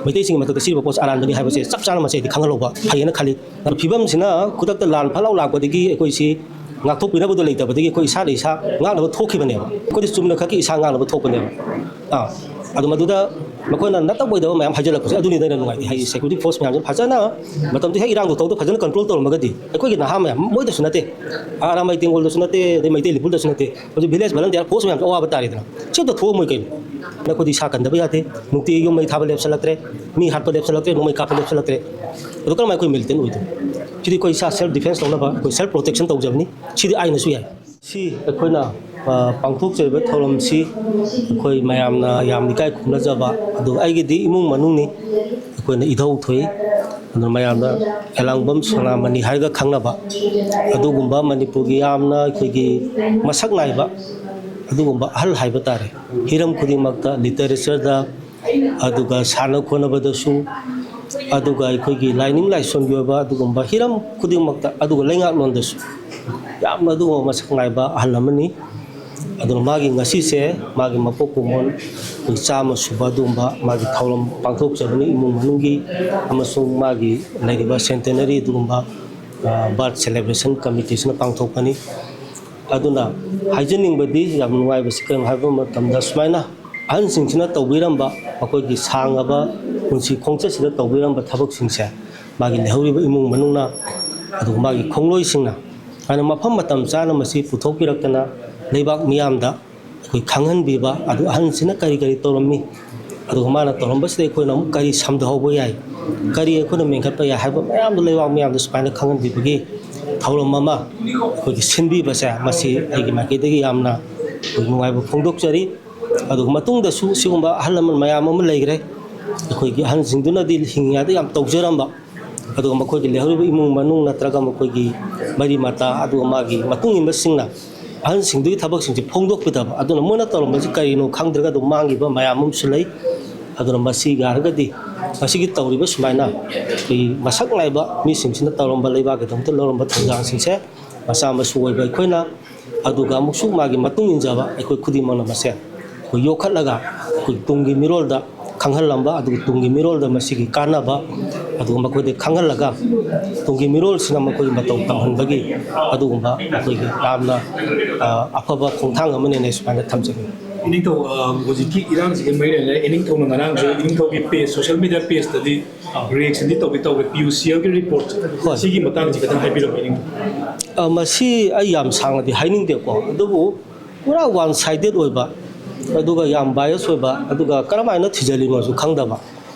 ꯃꯩꯇꯩꯁꯤꯡꯒꯤ ꯃꯊꯛꯇ ꯁꯤꯔꯤꯕ ꯄꯣꯠꯁꯦ ꯑꯔꯥꯟꯕꯅꯤ ꯍꯥꯏꯕꯁꯦ ꯆꯞ ꯆꯥꯅ ꯃꯁꯤꯗꯤ ꯈꯪꯍꯜꯍꯧꯕ ꯐꯩꯌꯦꯅ ꯈꯜꯂꯤ ꯐꯤꯕꯝꯁꯤꯅ ꯈꯨꯗꯛꯇ ꯂꯥꯟ ꯐꯠꯂꯥꯎ ꯂꯥꯛꯄꯗꯒꯤ ꯑꯩꯈꯣꯏꯁꯤ ꯉꯥꯛꯊꯣꯛꯄꯤꯅꯕꯗꯣ ꯂꯩꯇꯕꯗꯒꯤ ꯑꯩꯈꯣꯏ ꯏꯁꯥꯅ ꯏꯁꯥ ꯉꯥꯛꯅꯕ ꯊꯣꯛꯈꯤꯕꯅꯦꯕ ꯑꯩꯈꯣꯏꯗꯤ ꯆꯨꯝꯅ ꯈꯛꯀꯤ ꯏꯁꯥ ꯉꯥꯛꯅꯕ ꯊꯣꯛꯄꯅꯦꯕ ꯑꯗꯨ ꯃꯗꯨꯗ ꯃꯈꯣꯏꯅ ꯅꯠꯇꯕ ꯃꯌꯥꯝ ꯍꯥꯏꯖꯤꯜꯂꯛꯄꯁꯦ ꯑꯗꯨꯅꯤꯗ ꯑꯩꯅ ꯅꯨꯡꯉꯥꯏꯇꯦ ꯍꯥꯏꯗꯤ ꯁꯦꯀ꯭ꯌꯨꯔꯤꯇꯤ ꯐꯣꯔꯁ ꯃꯌꯥꯝꯁꯦ ꯐꯖꯅ ꯃꯇꯝꯗꯨ ꯍꯦꯛ ꯏꯔꯥꯡꯗꯣ ꯇꯧꯗ ꯐꯖꯅ ꯀꯟꯇ꯭ꯔꯣꯜ ꯇꯧꯔꯝꯃꯒꯗꯤ ꯑꯩꯈꯣꯏꯒꯤ ꯅꯍꯥ ꯃꯌꯥꯝ ꯃꯣꯏꯗꯁꯨ ꯅꯠꯇꯦ ꯑꯔꯥꯃꯩ ꯇꯦꯡꯒꯣꯜꯗꯁꯨ ꯅꯠꯇꯦ ꯑꯗꯩ ꯃꯩꯇꯩ ꯂꯤꯄꯨꯔꯗꯁꯨ ꯅꯠꯇꯦ ꯍꯧꯖꯤꯛ ꯚꯤꯂꯦꯖ ꯚꯂꯟꯇꯤꯌꯥꯔ ꯐꯣꯔꯁ ꯃꯌꯥꯝꯁꯨ ꯑꯋꯥꯕ ꯇꯥꯔꯦꯗꯅ ꯁꯤ ꯑꯝꯇ ꯊꯣꯛꯑꯝꯃꯣꯏ ꯀꯩꯅꯣ ꯑꯩꯈꯣꯏꯗꯤ ꯏꯁꯥ ꯀꯟꯗꯕ ꯌꯥꯗꯦ ꯅꯨꯡꯇꯤꯒꯤ ꯌꯨꯝ ꯃꯩ ꯊꯥꯕ ꯂꯦꯞꯁꯤꯜꯂꯛꯇ꯭ꯔꯦ ꯃꯤ ꯍꯥꯠꯄ ꯂꯦꯞꯁꯤꯜꯂꯛꯇ꯭ꯔꯦ ꯅꯣꯡꯃꯩ ꯀꯥꯞꯄ ꯂꯦꯞꯁꯤꯜꯂꯛꯇ꯭ꯔꯦ ꯑꯗꯨ ꯀꯔꯝꯍꯥꯏꯅ ꯑꯩꯈꯣꯏ ꯃꯤꯂꯤꯇꯦꯟ ꯑꯣꯏꯗꯣꯏꯅꯣ ꯁꯤꯗꯤ ꯑꯩꯈꯣꯏ ꯏꯁꯥ ꯁꯦꯜꯐ ꯗꯤꯐꯦꯟꯁ ꯇꯧꯅꯕ ꯑꯩꯈꯣꯏ ꯁꯦꯜꯐ ꯄ꯭ꯔꯣꯇꯦꯛꯁꯟ ꯇꯧꯖꯕꯅꯤ ꯁꯤꯗꯤ ꯑꯩꯅꯁꯨ ꯌꯥꯏ ꯁꯤ ꯑꯩꯈꯣꯏꯅ ꯄꯥꯡꯊꯣꯛꯆꯔꯤꯕ ꯊꯧꯔꯝꯁꯤ ꯑꯩꯈꯣꯏ ꯃꯌꯥꯝꯅ ꯌꯥꯝ ꯏꯀꯥꯏ ꯈꯨꯝꯅꯖꯕ ꯑꯗꯨꯒ ꯑꯩꯒꯤꯗꯤ ꯏꯃꯨꯡ ꯃꯅꯨꯡꯅꯤ ꯑꯩꯈꯣꯏꯅ ꯏꯙꯧ ꯊꯣꯛꯏ ꯑꯗꯨꯅ ꯃꯌꯥꯝꯅ ꯍꯦꯂꯥꯡꯕꯝ ꯁꯣꯅꯥꯃꯅꯤ ꯍꯥꯏꯔꯒ ꯈꯪꯅꯕ ꯑꯗꯨꯒꯨꯝꯕ ꯃꯅꯤꯄꯨꯔꯒꯤ ꯌꯥꯝꯅ ꯑꯩꯈꯣꯏꯒꯤ ꯃꯁꯛ ꯅꯥꯏꯕ ꯑꯗꯨꯒꯨꯝꯕ ꯑꯍꯜ ꯍꯥꯏꯕ ꯇꯥꯔꯦ ꯍꯤꯔꯝ ꯈꯨꯗꯤꯡꯃꯛꯇ ꯂꯤꯇꯔꯦꯆꯔꯗ ꯑꯗꯨꯒ ꯁꯥꯟꯅ ꯈꯣꯠꯅꯕꯗꯁꯨ ꯑꯗꯨꯒ ꯑꯩꯈꯣꯏꯒꯤ ꯂꯥꯏꯅꯤꯡ ꯂꯥꯏꯁꯣꯟꯒꯤ ꯑꯣꯏꯕ ꯑꯗꯨꯒꯨꯝꯕ ꯍꯤꯔꯝ ꯈꯨꯗꯤꯡꯃꯛꯇ ꯑꯗꯨꯒ ꯂꯩꯉꯥꯛꯂꯣꯟꯗꯁꯨ ꯌꯥꯝꯅ ꯑꯗꯨꯒꯨꯝꯕ ꯃꯁꯛ ꯅꯥꯏꯕ ꯑꯍꯜ ꯑꯃꯅꯤ ꯑꯗꯨꯅ ꯃꯥꯒꯤ ꯉꯁꯤꯁꯦ ꯃꯥꯒꯤ ꯃꯄꯣꯛ ꯀꯨꯝꯑꯣꯟ ꯆꯥꯝꯃ ꯁꯨꯕ ꯑꯗꯨꯒꯨꯝꯕ ꯃꯥꯒꯤ ꯊꯧꯔꯝ ꯄꯥꯡꯊꯣꯛꯆꯕꯅꯤ ꯏꯃꯨꯡ ꯃꯅꯨꯡꯒꯤ ꯑꯃꯁꯨꯡ ꯃꯥꯒꯤ ꯂꯩꯔꯤꯕ ꯁꯦꯟꯇꯦꯅꯔꯤ ꯑꯗꯨꯒꯨꯝꯕ ꯕꯥꯔꯠ ꯁꯦꯂꯦꯕ꯭ꯔꯦꯁꯟ ꯀꯃꯤꯇꯤꯁꯤꯅ ꯄꯥꯡꯊꯣꯛꯄꯅꯤ ꯑꯗꯨꯅ ꯍꯥꯏꯖꯅꯤꯡꯕꯗꯤ ꯌꯥꯝ ꯅꯨꯡꯉꯥꯏꯕꯁꯤ ꯀꯔꯤꯅꯣ ꯍꯥꯏꯕ ꯃꯇꯝꯗ ꯁꯨꯃꯥꯏꯅ ꯑꯍꯟꯁꯤꯡꯁꯤꯅ ꯇꯧꯕꯤꯔꯝꯕ ꯃꯈꯣꯏꯒꯤ ꯁꯥꯡꯉꯕ ꯄꯨꯟꯁꯤ ꯈꯣꯡꯆꯠꯁꯤꯗ ꯇꯧꯕꯤꯔꯝꯕ ꯊꯕꯛꯁꯤꯡꯁꯦ ꯃꯥꯒꯤ ꯂꯩꯍꯧꯔꯤꯕ ꯏꯃꯨꯡ ꯃꯅꯨꯡꯅ ꯑꯗꯨꯒ ꯃꯥꯒꯤ ꯈꯣꯡꯂꯣꯏꯁꯤꯡꯅ ꯍꯥꯏꯅ ꯃꯐꯝ ꯃꯇꯝ ꯆꯥꯅ ꯃꯁꯤ ꯄꯨꯊꯣꯛꯄꯤꯔꯛꯇꯅ ꯂꯩꯕꯥꯛ ꯃꯤꯌꯥꯝꯗ ꯑꯩꯈꯣꯏ ꯈꯪꯍꯟꯕꯤꯕ ꯑꯗꯨ ꯑꯍꯟꯁꯤꯅ ꯀꯔꯤ ꯀꯔꯤ ꯇꯧꯔꯝꯃꯤ ꯑꯗꯨꯒ ꯃꯥꯅ ꯇꯧꯔꯝꯕꯁꯤꯗ ꯑꯩꯈꯣꯏꯅ ꯑꯃꯨꯛ ꯀꯔꯤ ꯁꯝꯊꯍꯧꯕ ꯌꯥꯏ ꯀꯔꯤ ꯑꯩꯈꯣꯏꯅ ꯃꯦꯟꯈꯠꯄ ꯌꯥꯏ ꯍꯥꯏꯕ ꯃꯌꯥꯝꯗꯣ ꯂꯩꯕꯥꯛ ꯃꯤꯌꯥꯝꯗ ꯁꯨꯃꯥꯏꯅ ꯈꯪꯍꯟꯕꯤꯕꯒꯤ ꯊꯧꯔꯝ ꯑꯃ ꯑꯩꯈꯣꯏꯒꯤ ꯁꯤꯟꯕꯤꯕꯁꯦ ꯃꯁꯤ ꯑꯩꯒꯤ ꯃꯥꯏꯀꯩꯗꯒꯤ ꯌꯥꯝꯅ ꯅꯨꯡꯉꯥꯏꯕ ꯐꯣꯡꯗꯣꯛꯆꯔꯤ ꯑꯗꯨꯒ ꯃꯇꯨꯡꯗꯁꯨ ꯁꯤꯒꯨꯝꯕ ꯑꯍꯜ ꯂꯃꯟ ꯃꯌꯥꯝ ꯑꯃ ꯂꯩꯈ꯭ꯔꯦ ꯑꯩꯈꯣꯏꯒꯤ ꯑꯍꯟꯁꯤꯡꯗꯨꯅꯗꯤ ꯍꯤꯡꯉꯤꯉꯩꯗ ꯌꯥꯝ ꯇꯧꯖꯔꯝꯕ ꯑꯗꯨꯒ ꯃꯈꯣꯏꯒꯤ ꯂꯩꯍꯧꯔꯤꯕ ꯏꯃꯨꯡ ꯃꯅꯨꯡ ꯅꯠꯇ꯭ꯔꯒ ꯃꯈꯣꯏꯒꯤ ꯃꯔꯤ ꯃꯇꯥ ꯑꯗꯨꯒ ꯃꯥꯒꯤ ꯃꯇꯨꯡ ꯏꯟꯕꯁꯤꯡꯅ ꯑꯍꯟꯁꯤꯡꯗꯨꯒꯤ ꯊꯕꯛꯁꯤꯡꯁꯦ ꯐꯣꯡꯗꯣꯛꯄꯤꯗꯕ ꯑꯗꯨꯅ ꯃꯣꯏꯅ ꯇꯧꯔꯝꯕꯁꯤ ꯀꯔꯤꯅꯣ ꯈꯪꯗ꯭ꯔꯒ ꯑꯗꯨꯝ ꯃꯥꯡꯈꯤꯕ ꯃꯌꯥꯝ ꯑꯃꯁꯨ ꯂꯩ ꯑꯗꯨꯅ ꯃꯁꯤ ꯌꯥꯔꯒꯗꯤ ꯃꯁꯤꯒꯤ ꯇꯧꯔꯤꯕ ꯁꯨꯃꯥꯏꯅ ꯑꯩꯈꯣꯏ ꯃꯁꯛ ꯅꯥꯏꯕ ꯃꯤꯁꯤꯡꯁꯤꯅ ꯇꯧꯔꯝꯕ ꯂꯩꯕꯥꯛꯀꯤꯗꯃꯛꯇ ꯂꯧꯔꯝꯕ ꯊꯧꯗꯥꯡꯁꯤꯡꯁꯦ ꯃꯆꯥ ꯃꯁꯨ ꯑꯣꯏꯕ ꯑꯩꯈꯣꯏꯅ ꯑꯗꯨꯒ ꯑꯃꯨꯛꯁꯨ ꯃꯥꯒꯤ ꯃꯇꯨꯡ ꯏꯟꯖꯕ ꯑꯩꯈꯣꯏ ꯈꯨꯗꯤꯡꯃꯛꯅ ꯃꯁꯦ ꯑꯩꯈꯣꯏ ꯌꯣꯛꯈꯠꯂꯒ ꯑꯩꯈꯣꯏ ꯇꯨꯡꯒꯤ ꯃꯤꯔꯣꯜꯗ ꯈꯪꯍꯜꯂꯝꯕ ꯑꯗꯨꯒ ꯇꯨꯡꯒꯤ ꯃꯤꯔꯣꯜꯗ ꯃꯁꯤꯒꯤ ꯀꯥꯟꯅꯕ ꯑꯗꯨꯒ ꯃꯈꯣꯏꯗ ꯈꯪꯍꯜꯂꯒ ꯇꯨꯡꯒꯤ ꯃꯤꯔꯣꯜꯁꯤꯅ ꯃꯈꯣꯏꯒꯤ ꯃꯇꯧ ꯇꯝꯍꯟꯕꯒꯤ ꯑꯗꯨꯒꯨꯝꯕ ꯑꯩꯈꯣꯏꯒꯤ ꯌꯥꯝꯅ ꯑꯐꯕ ꯈꯣꯡꯊꯥꯡ ꯑꯃꯅꯦꯅ ꯁꯨꯃꯥꯏꯅ ꯊꯝꯖꯅꯤꯡꯉꯤ ꯏꯅꯤꯡꯊꯧ ꯍꯧꯖꯤꯛꯀꯤ ꯏꯔꯥꯡꯁꯤꯒ ꯃꯔꯤ ꯂꯩꯅꯅ ꯏꯅꯤꯡꯊꯧꯅ ꯉꯔꯥꯡꯁꯨ ꯏꯅꯤꯡꯊꯧꯒꯤ ꯄꯦꯖ ꯁꯣꯁꯤꯌꯦꯜ ꯃꯤꯗꯤꯌꯥ ꯄꯦꯖꯇꯗꯤ ꯔꯤꯑꯦꯛꯁꯟꯗꯤ ꯇꯧꯋꯦ ꯄꯤꯌꯨꯁꯤꯑꯦꯜꯒꯤ ꯔꯤꯄꯣꯔꯠ ꯁꯤꯒꯤ ꯃꯇꯥꯡꯁꯤ ꯈꯤꯇꯪ ꯍꯥꯏꯕꯤꯔꯛꯑꯣ ꯏꯅꯤꯡꯊꯧ ꯃꯁꯤ ꯑꯩ ꯌꯥꯝ ꯁꯥꯡꯅꯗꯤ ꯍꯥꯏꯅꯤꯡꯗꯦꯀꯣ ꯑꯗꯨꯕꯨ ꯄꯨꯔꯥ ꯋꯥꯟ ꯁꯥꯏꯗꯦꯠ ꯑꯣꯏꯕ ꯑꯗꯨꯒ ꯌꯥꯝ ꯕꯥꯏꯑꯁ ꯑꯣꯏꯕ ꯑꯗꯨꯒ ꯀꯔꯝꯍꯥꯏꯅ ꯊꯤꯖꯤꯜꯂꯤꯅꯣꯁꯨ ꯈꯪꯗꯕ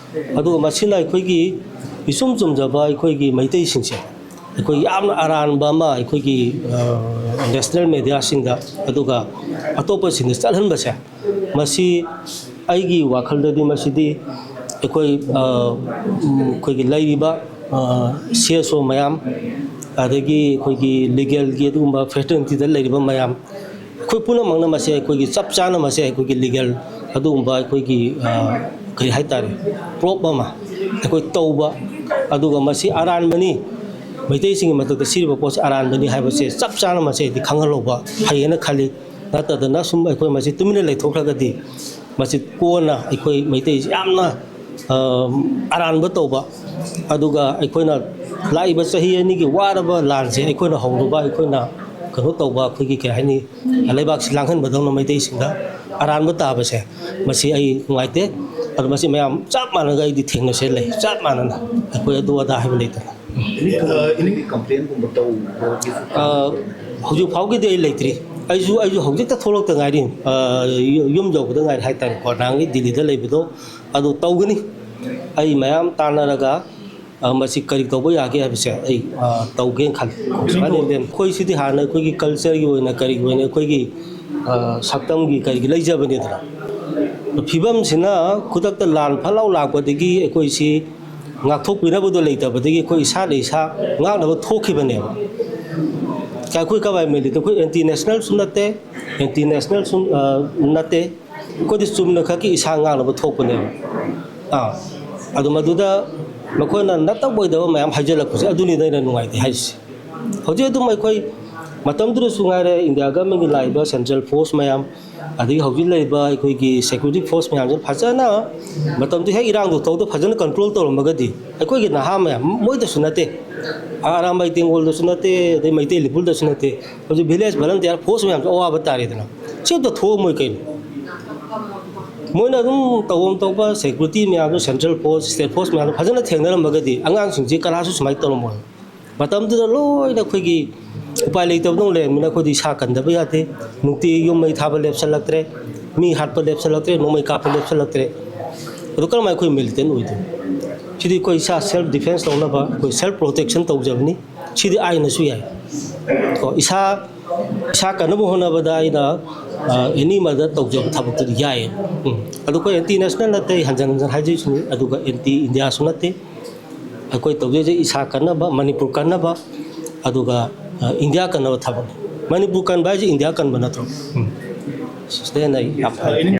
ꯑꯗꯨꯒ ꯃꯁꯤꯅ ꯑꯩꯈꯣꯏꯒꯤ ꯏꯆꯨꯝ ꯆꯨꯝꯖꯕ ꯑꯩꯈꯣꯏꯒꯤ ꯃꯩꯇꯩꯁꯤꯡꯁꯦ ꯑꯩꯈꯣꯏ ꯌꯥꯝꯅ ꯑꯔꯥꯟꯕ ꯑꯃ ꯑꯩꯈꯣꯏꯒꯤ ꯅꯦꯁꯅꯦꯜ ꯃꯦꯗꯤꯌꯥꯁꯤꯡꯗ ꯑꯗꯨꯒ ꯑꯇꯣꯞꯄꯁꯤꯡꯗ ꯆꯠꯍꯟꯕꯁꯦ ꯃꯁꯤ ꯑꯩꯒꯤ ꯋꯥꯈꯜꯗꯗꯤ ꯃꯁꯤꯗꯤ ꯑꯩꯈꯣꯏꯒꯤ ꯂꯩꯔꯤꯕ CSO ꯃꯌꯥꯝ ꯑꯗꯒꯤ ꯑꯩꯈꯣꯏꯒꯤ ꯂꯤꯒꯦꯜꯒꯤ ꯑꯗꯨꯒꯨꯝꯕ ꯐꯦꯇꯔꯅꯤꯇꯤꯗ ꯂꯩꯔꯤꯕ ꯃꯌꯥꯝ ꯑꯩꯈꯣꯏ ꯄꯨꯝꯅꯃꯛꯅ ꯃꯁꯤ ꯑꯩꯈꯣꯏꯒꯤ ꯆꯞ ꯆꯥꯅ ꯃꯁꯤ ꯑꯩꯈꯣꯏꯒꯤ ꯂꯤꯒꯦꯜ ꯑꯗꯨꯒꯨꯝꯕ ꯑꯩꯈꯣꯏꯒꯤ ꯀꯔꯤ ꯍꯥꯏꯇꯥꯔꯦ ꯄ꯭ꯔꯣꯞ ꯑꯃ ꯑꯩꯈꯣꯏ ꯇꯧꯕ ꯑꯗꯨꯒ ꯃꯁꯤ ꯑꯔꯥꯟꯕꯅꯤ ꯃꯩꯇꯩꯁꯤꯡꯒꯤ ꯃꯊꯛꯇ ꯁꯤꯔꯤꯕ ꯄꯣꯠꯁꯤ ꯑꯔꯥꯟꯕꯅꯤ ꯍꯥꯏꯕꯁꯦ ꯆꯞ ꯆꯥꯅ ꯃꯁꯤ ꯑꯩꯗꯤ ꯈꯪꯍꯜꯍꯧꯕ ꯐꯩꯌꯦꯅ ꯈꯜꯂꯤ ꯅꯠꯇꯗꯅ ꯁꯨꯝ ꯑꯩꯈꯣꯏ ꯃꯁꯤ ꯇꯨꯃꯤꯟꯅ ꯂꯩꯊꯣꯛꯈ꯭ꯔꯒꯗꯤ ꯃꯁꯤ ꯀꯣꯟꯅ ꯑꯩꯈꯣꯏ ꯃꯩꯇꯩꯁꯤ ꯌꯥꯝꯅ ꯑꯔꯥꯟꯕ ꯇꯧꯕ ꯑꯗꯨꯒ ꯑꯩꯈꯣꯏꯅ ꯂꯥꯛꯏꯕ ꯆꯍꯤ ꯑꯅꯤꯒꯤ ꯋꯥꯔꯕ ꯂꯥꯟꯁꯦ ꯑꯩꯈꯣꯏꯅ ꯍꯧꯔꯨꯕ ꯑꯩꯈꯣꯏꯅ ꯀꯩꯅꯣ ꯇꯧꯕ ꯑꯩꯈꯣꯏꯒꯤ ꯀꯩ ꯍꯥꯏꯅꯤ ꯂꯩꯕꯥꯛꯁꯤ ꯂꯥꯡꯍꯟꯕꯗꯧꯅ ꯃꯩꯇꯩꯁꯤꯡꯗ ꯑꯔꯥꯟꯕ ꯇꯥꯕꯁꯦ ꯃꯁꯤ ꯑꯩ ꯅꯨꯡꯉꯥꯏꯇꯦ ꯑꯗꯨ ꯃꯁꯤ ꯃꯌꯥꯝ ꯆꯞ ꯃꯥꯟꯅꯒ ꯑꯩꯗꯤ ꯊꯦꯡꯅꯁꯦ ꯂꯩ ꯆꯞ ꯃꯥꯟꯅꯅ ꯑꯩꯈꯣꯏ ꯑꯗꯨ ꯑꯗꯥ ꯍꯥꯏꯕ ꯂꯩꯇꯅ ꯍꯧꯖꯤꯛ ꯐꯥꯎꯒꯤꯗꯤ ꯑꯩ ꯂꯩꯇ꯭ꯔꯤ ꯑꯩꯁꯨ ꯍꯧꯖꯤꯛꯇ ꯊꯣꯛꯂꯛꯇ ꯉꯥꯏꯔꯤ ꯌꯨꯝ ꯌꯧꯕꯗ ꯉꯥꯏꯔꯤ ꯍꯥꯏꯇꯥꯔꯦꯀꯣ ꯅꯍꯥꯟꯒꯤ ꯗꯤꯜꯂꯤꯗ ꯂꯩꯕꯗꯣ ꯑꯗꯨ ꯇꯧꯒꯅꯤ ꯑꯩ ꯃꯌꯥꯝ ꯇꯥꯟꯅꯔꯒ ꯃꯁꯤ ꯀꯔꯤ ꯇꯧꯕ ꯌꯥꯒꯦ ꯍꯥꯏꯕꯁꯦ ꯑꯩ ꯇꯧꯒꯦꯅ ꯈꯜꯂꯤ ꯑꯩꯈꯣꯏꯁꯤꯗꯤ ꯍꯥꯟꯅ ꯑꯩꯈꯣꯏꯒꯤ ꯀꯜꯆꯔꯒꯤ ꯑꯣꯏꯅ ꯀꯔꯤꯒꯤ ꯑꯣꯏꯅ ꯑꯩꯈꯣꯏꯒꯤ ꯁꯛꯇꯝꯒꯤ ꯀꯔꯤꯒꯤ ꯂꯩꯖꯕꯅꯤꯗꯅ ꯐꯤꯕꯝꯁꯤꯅ ꯈꯨꯗꯛꯇ ꯂꯥꯟ ꯐꯠꯂꯥꯎ ꯂꯥꯛꯄꯗꯒꯤ ꯑꯩꯈꯣꯏꯁꯤ ꯉꯥꯛꯊꯣꯛꯄꯤꯅꯕꯗꯣ ꯂꯩꯇꯕꯗꯒꯤ ꯑꯩꯈꯣꯏ ꯏꯁꯥꯅ ꯏꯁꯥ ꯉꯥꯛꯅꯕ ꯊꯣꯛꯈꯤꯕꯅꯦꯕ ꯑꯩꯈꯣꯏ ꯀꯕꯥꯏ ꯃꯦꯂꯤꯗ ꯑꯩꯈꯣꯏ ꯑꯦꯟꯇꯤ ꯅꯦꯁꯅꯦꯜꯁꯨ ꯅꯠꯇꯦ ꯑꯦꯟꯇꯤ ꯅꯦꯁꯅꯦꯜꯁꯨ ꯅꯠꯇꯦ ꯑꯩꯈꯣꯏꯗꯤ ꯆꯨꯝꯅ ꯈꯛꯀꯤ ꯏꯁꯥ ꯉꯥꯛꯅꯕ ꯊꯣꯛꯄꯅꯦꯕ ꯑꯗꯨ ꯃꯗꯨꯗ ꯃꯈꯣꯏꯅ ꯅꯠꯇꯕ ꯑꯣꯏꯗꯕ ꯃꯌꯥꯝ ꯍꯥꯏꯖꯤꯜꯂꯛꯄꯁꯦ ꯑꯗꯨꯅꯤꯗ ꯑꯩꯅ ꯅꯨꯡꯉꯥꯏꯇꯦ ꯍꯥꯏꯁꯦ ꯍꯧꯖꯤꯛ ꯑꯗꯨꯝ ꯑꯩꯈꯣꯏ ꯃꯇꯝꯗꯨꯗꯁꯨ ꯉꯥꯏꯔꯦ ꯏꯟꯗꯤꯌꯥ ꯒꯃꯦꯟꯒꯤ ꯂꯥꯛꯏꯕ ꯁꯦꯟꯇ꯭ꯔꯦꯜ ꯐꯣꯔꯁ ꯃꯌꯥꯝ ꯑꯗꯒꯤ ꯍꯧꯖꯤꯛ ꯂꯩꯔꯤꯕ ꯑꯩꯈꯣꯏꯒꯤ ꯁꯦꯀ꯭ꯌꯨꯔꯤꯇꯤ ꯐꯣꯔꯁ ꯃꯌꯥꯝꯁꯤꯅ ꯐꯖꯅ ꯃꯇꯝꯗꯨ ꯍꯦꯛ ꯏꯔꯥꯡꯗꯣ ꯇꯧꯗ ꯐꯖꯅ ꯀꯟꯇ꯭ꯔꯣꯜ ꯇꯧꯔꯝꯃꯒꯗꯤ ꯑꯩꯈꯣꯏꯒꯤ ꯅꯍꯥ ꯃꯌꯥꯝ ꯃꯣꯏꯗꯁꯨ ꯅꯠꯇꯦ ꯑꯔꯥꯝꯕꯥꯏ ꯇꯦꯡꯒꯣꯜꯗꯁꯨ ꯅꯠꯇꯦ ꯑꯗꯩ ꯃꯩꯇꯩ ꯂꯤꯄꯨꯜꯗꯁꯨ ꯅꯠꯇꯦ ꯍꯧꯖꯤꯛ ꯚꯤꯂꯦꯖ ꯚꯂꯟꯇꯤꯌꯥꯔ ꯐꯣꯔꯁ ꯃꯌꯥꯝꯁꯨ ꯑꯋꯥꯕ ꯇꯥꯔꯦꯗꯅ ꯁꯤ ꯑꯝꯇ ꯊꯣꯛꯑꯝꯃꯣꯏ ꯀꯩꯅꯣ ꯃꯣꯏꯅ ꯑꯗꯨꯝ ꯇꯧꯐꯝ ꯇꯧꯕ ꯁꯦꯀ꯭ꯌꯨꯔꯤꯇꯤ ꯃꯌꯥꯝꯗꯣ ꯁꯦꯟꯇ꯭ꯔꯦꯜ ꯐꯣꯔꯁ ꯁ꯭ꯇꯦꯠ ꯐꯣꯔꯁ ꯃꯌꯥꯝꯗꯣ ꯐꯖꯅ ꯊꯦꯡꯅꯔꯝꯃꯒꯗꯤ ꯑꯉꯥꯡꯁꯤꯡꯁꯤ ꯀꯅꯥꯁꯨ ꯁꯨꯃꯥꯏꯅ ꯇꯧꯔꯝꯃꯣꯏ ꯃꯇꯝꯗꯨꯗ ꯂꯣꯏꯅ ꯑꯩꯈꯣꯏꯒꯤ ꯎꯄꯥꯏ ꯂꯩꯇꯕꯗꯧ ꯂꯩꯔꯝꯃꯤꯅ ꯑꯩꯈꯣꯏꯗꯤ ꯏꯁꯥ ꯀꯟꯗꯕ ꯌꯥꯗꯦ ꯅꯨꯡꯇꯤꯒꯤ ꯌꯨꯝ ꯃꯩ ꯊꯥꯕ ꯂꯦꯞꯁꯤꯜꯂꯛꯇ꯭ꯔꯦ ꯃꯤ ꯍꯥꯠꯄ ꯂꯦꯞꯁꯤꯜꯂꯛꯇ꯭ꯔꯦ ꯅꯣꯡꯃꯩ ꯀꯥꯞꯄ ꯂꯦꯞꯁꯤꯜꯂꯛꯇ꯭ꯔꯦ ꯑꯗꯨ ꯀꯔꯝꯍꯥꯏꯅ ꯑꯩꯈꯣꯏ ꯃꯤꯂꯤꯇꯦꯟ ꯑꯣꯏꯗꯣꯏꯅꯣ ꯁꯤꯗꯤ ꯑꯩꯈꯣꯏ ꯏꯁꯥ ꯁꯦꯜꯐ ꯗꯤꯐꯦꯟꯁ ꯇꯧꯅꯕ ꯑꯩꯈꯣꯏ ꯁꯦꯜꯐ ꯄ꯭ꯔꯣꯇꯦꯛꯁꯟ ꯇꯧꯖꯕꯅꯤ ꯁꯤꯗꯤ ꯑꯥꯏꯅꯁꯨ ꯌꯥꯏ ꯀꯣ ꯏꯁꯥ ꯀꯟꯅꯕ ꯍꯣꯠꯅꯕꯗ ꯑꯩꯅ ꯑꯦꯅꯤ ꯃꯗ ꯇꯧꯖꯕ ꯊꯕꯛꯇꯨꯗꯤ ꯌꯥꯏ ꯑꯗꯨ ꯑꯩꯈꯣꯏ ꯑꯦꯟꯇꯤ ꯅꯦꯁꯅꯦꯜ ꯅꯠꯇꯦ ꯍꯟꯖꯤꯟ ꯍꯟꯖꯤꯟ ꯍꯥꯏꯖꯔꯤꯁꯤꯅꯤ ꯑꯗꯨꯒ ꯑꯦꯟꯇꯤ ꯏꯟꯗꯤꯌꯥꯁꯨ ꯅꯠꯇꯦ ꯑꯩꯈꯣꯏ ꯇꯧꯖꯔꯤꯁꯦ ꯏꯁꯥ ꯀꯟꯅꯕ ꯃꯅꯤꯄꯨꯔ ꯀꯟꯅꯕ ꯑꯗꯨꯒ ꯏꯟꯗꯤꯌꯥ ꯀꯟꯅꯕ ꯊꯕꯛꯅꯤ ꯃꯅꯤꯄꯨꯔ ꯀꯟꯕ ꯍꯥꯏꯁꯦ ꯏꯟꯗꯤꯌꯥ ꯀꯟꯕ ꯅꯠꯇ꯭ꯔꯣ ꯁꯤꯗ ꯍꯦꯟꯅ ꯌꯥꯝ